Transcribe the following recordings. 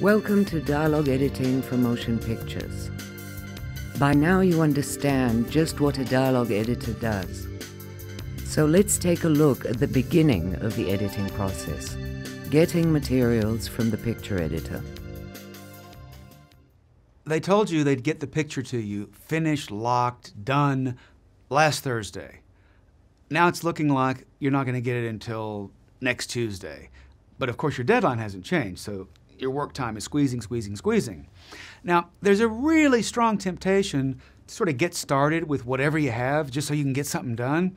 Welcome to Dialogue Editing for Motion Pictures. By now you understand just what a dialogue editor does. So let's take a look at the beginning of the editing process, getting materials from the picture editor. They told you they'd get the picture to you, finished, locked, done, last Thursday. Now it's looking like you're not going to get it until next Tuesday. But of course your deadline hasn't changed, so your work time is squeezing. Now, there's a really strong temptation to sort of get started with whatever you have just so you can get something done,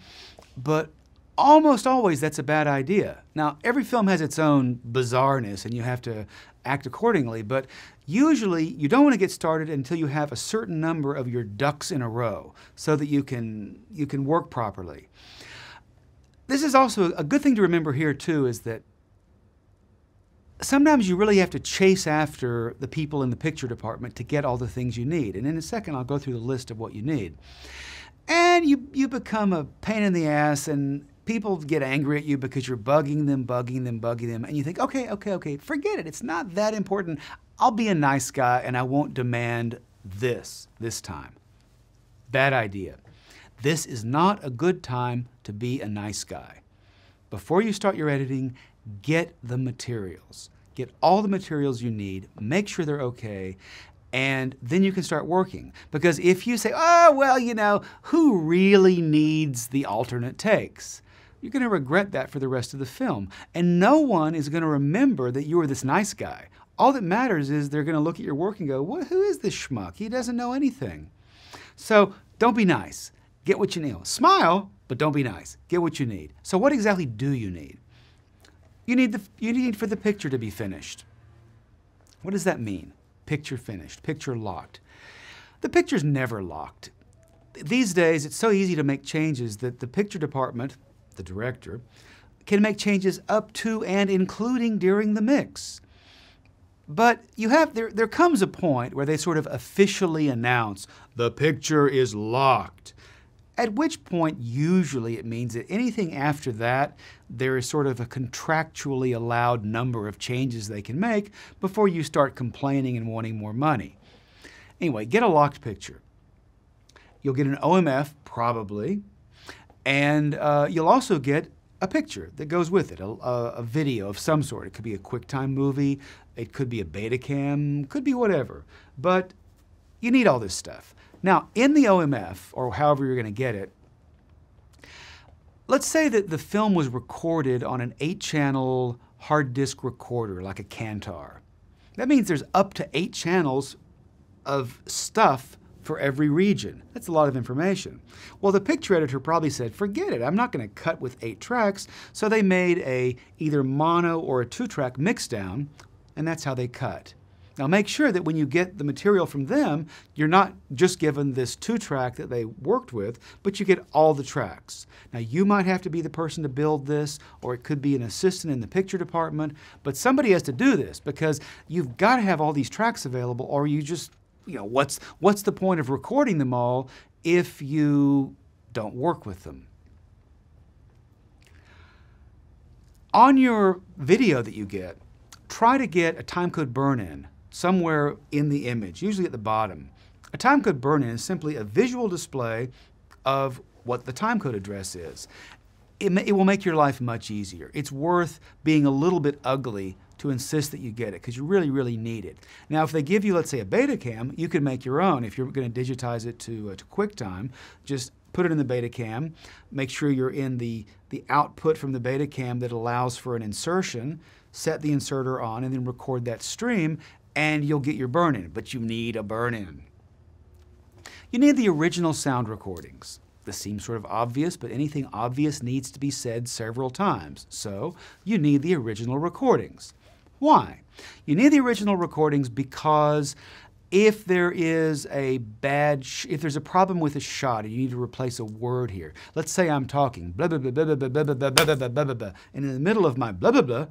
but almost always that's a bad idea. Now, every film has its own bizarreness and you have to act accordingly, but usually you don't want to get started until you have a certain number of your ducks in a row so that you can work properly. This is also a good thing to remember here too, is that sometimes you really have to chase after the people in the picture department to get all the things you need. And in a second, I'll go through the list of what you need. And you become a pain in the ass, and people get angry at you because you're bugging them, and you think, okay, forget it. It's not that important. I'll be a nice guy and I won't demand this time. Bad idea. This is not a good time to be a nice guy. Before you start your editing, get the materials. Get all the materials you need, make sure they're okay, and then you can start working. Because if you say, oh, well, you know, who really needs the alternate takes? You're going to regret that for the rest of the film. And no one is going to remember that you were this nice guy. All that matters is they're going to look at your work and go, well, who is this schmuck? He doesn't know anything. So don't be nice. Get what you need. Smile, but don't be nice. Get what you need. So what exactly do you need? You need for the picture to be finished. What does that mean? Picture finished, picture locked. The picture's never locked. These days, it's so easy to make changes that the picture department, the director, can make changes up to and including during the mix. But there comes a point where they sort of officially announce the picture is locked. At which point, usually it means that anything after that, there is sort of a contractually allowed number of changes they can make before you start complaining and wanting more money. Anyway, get a locked picture. You'll get an OMF, probably, and you'll also get a picture that goes with it, a video of some sort. It could be a QuickTime movie, it could be a Betacam, could be whatever. But you need all this stuff. Now, in the OMF, or however you're going to get it, let's say that the film was recorded on an 8-channel hard disk recorder, like a Kantar. That means there's up to 8 channels of stuff for every region. That's a lot of information. Well, the picture editor probably said, forget it, I'm not going to cut with 8 tracks, so they made a either mono or a 2-track mixdown, and that's how they cut. Now make sure that when you get the material from them, you're not just given this 2-track that they worked with, but you get all the tracks. Now you might have to be the person to build this, or it could be an assistant in the picture department, but somebody has to do this because you've got to have all these tracks available, or you just, you know, what's the point of recording them all if you don't work with them? On your video that you get, try to get a timecode burn-in somewhere in the image, usually at the bottom. A timecode burn-in is simply a visual display of what the timecode address is. It will make your life much easier. It's worth being a little bit ugly to insist that you get it, because you really, really need it. Now, if they give you, let's say, a Betacam, you can make your own. If you're going to digitize it to QuickTime, just put it in the Betacam, make sure you're in the output from the Betacam that allows for an insertion, set the inserter on, and then record that stream, and you'll get your burn-in. But you need a burn-in. You need the original sound recordings. This seems sort of obvious, but anything obvious needs to be said several times. So you need the original recordings. Why? You need the original recordings because if there is a if there's a problem with a shot and you need to replace a word here, let's say I'm talking blah blah blah blah blah blah blah blah blah blah blah blah blah, and in the middle of my blah blah blah,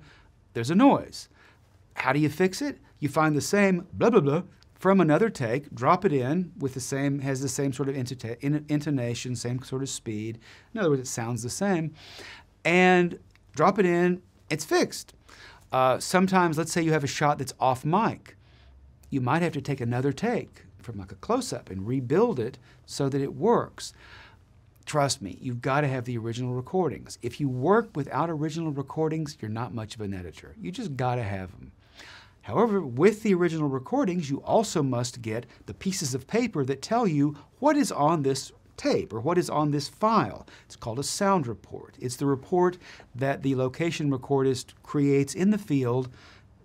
there's a noise. How do you fix it? You find the same blah blah blah from another take, drop it in with the same, has the same sort of intonation, same sort of speed. In other words, it sounds the same, and drop it in. It's fixed. Sometimes, let's say you have a shot that's off mic. You might have to take another take from like a close-up and rebuild it so that it works. Trust me, you've got to have the original recordings. If you work without original recordings, you're not much of an editor. You just got to have them. However, with the original recordings, you also must get the pieces of paper that tell you what is on this tape or what is on this file. It's called a sound report. It's the report that the location recordist creates in the field,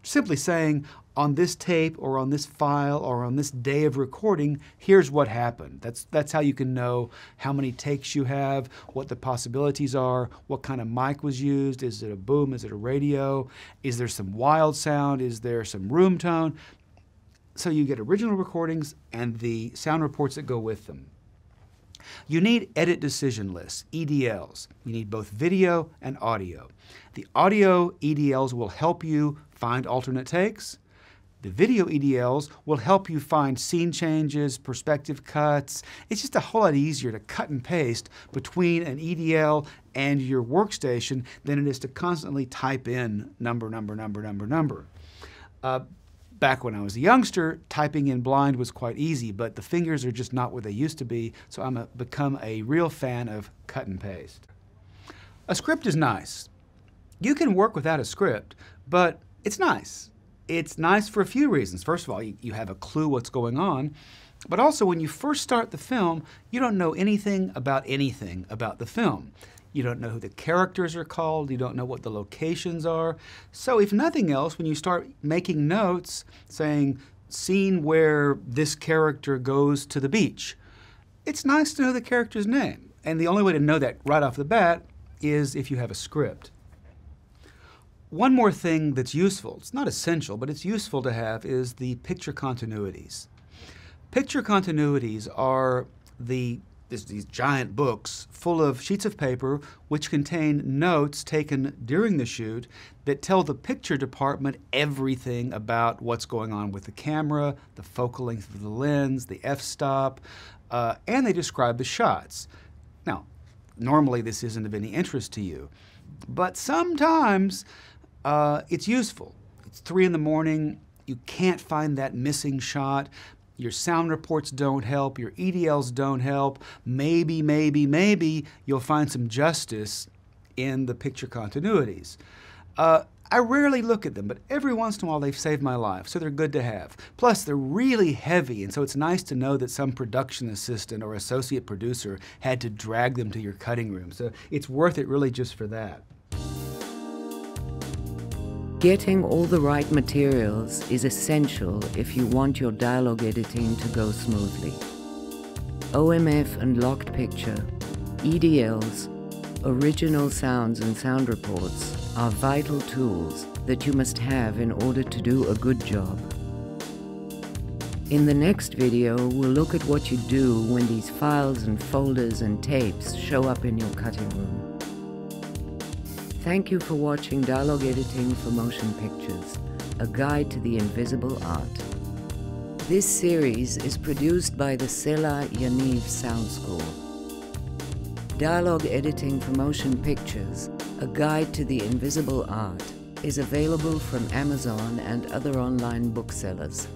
simply saying, on this tape or on this file or on this day of recording, here's what happened. That's how you can know how many takes you have, what the possibilities are, what kind of mic was used. Is it a boom? Is it a radio? Is there some wild sound? Is there some room tone? So you get original recordings and the sound reports that go with them. You need edit decision lists, EDLs. You need both video and audio. The audio EDLs will help you find alternate takes. The video EDLs will help you find scene changes, perspective cuts. It's just a whole lot easier to cut and paste between an EDL and your workstation than it is to constantly type in number. Back when I was a youngster, typing in blind was quite easy, but the fingers are just not where they used to be, so I've become a real fan of cut and paste. A script is nice. You can work without a script, but it's nice. It's nice for a few reasons. First of all, you have a clue what's going on, but also when you first start the film, you don't know anything about the film. You don't know who the characters are called, you don't know what the locations are. So if nothing else, when you start making notes saying, scene where this character goes to the beach, it's nice to know the character's name. And the only way to know that right off the bat is if you have a script. One more thing that's useful, it's not essential, but it's useful to have, is the picture continuities. Picture continuities are these giant books full of sheets of paper which contain notes taken during the shoot that tell the picture department everything about what's going on with the camera, the focal length of the lens, the f-stop, and they describe the shots. Now, normally this isn't of any interest to you, but sometimes it's useful. It's 3 in the morning, you can't find that missing shot, your sound reports don't help, your EDLs don't help, maybe you'll find some justice in the picture continuities. I rarely look at them, but every once in a while they've saved my life, so they're good to have. Plus, they're really heavy, and so it's nice to know that some production assistant or associate producer had to drag them to your cutting room. So it's worth it really just for that. Getting all the right materials is essential if you want your dialogue editing to go smoothly. OMF and locked picture, EDLs, original sounds and sound reports are vital tools that you must have in order to do a good job. In the next video, we'll look at what you do when these files and folders and tapes show up in your cutting room. Thank you for watching Dialogue Editing for Motion Pictures, a guide to the invisible art. This series is produced by the Sela Yaniv School. Dialogue Editing for Motion Pictures, a guide to the invisible art, is available from Amazon and other online booksellers.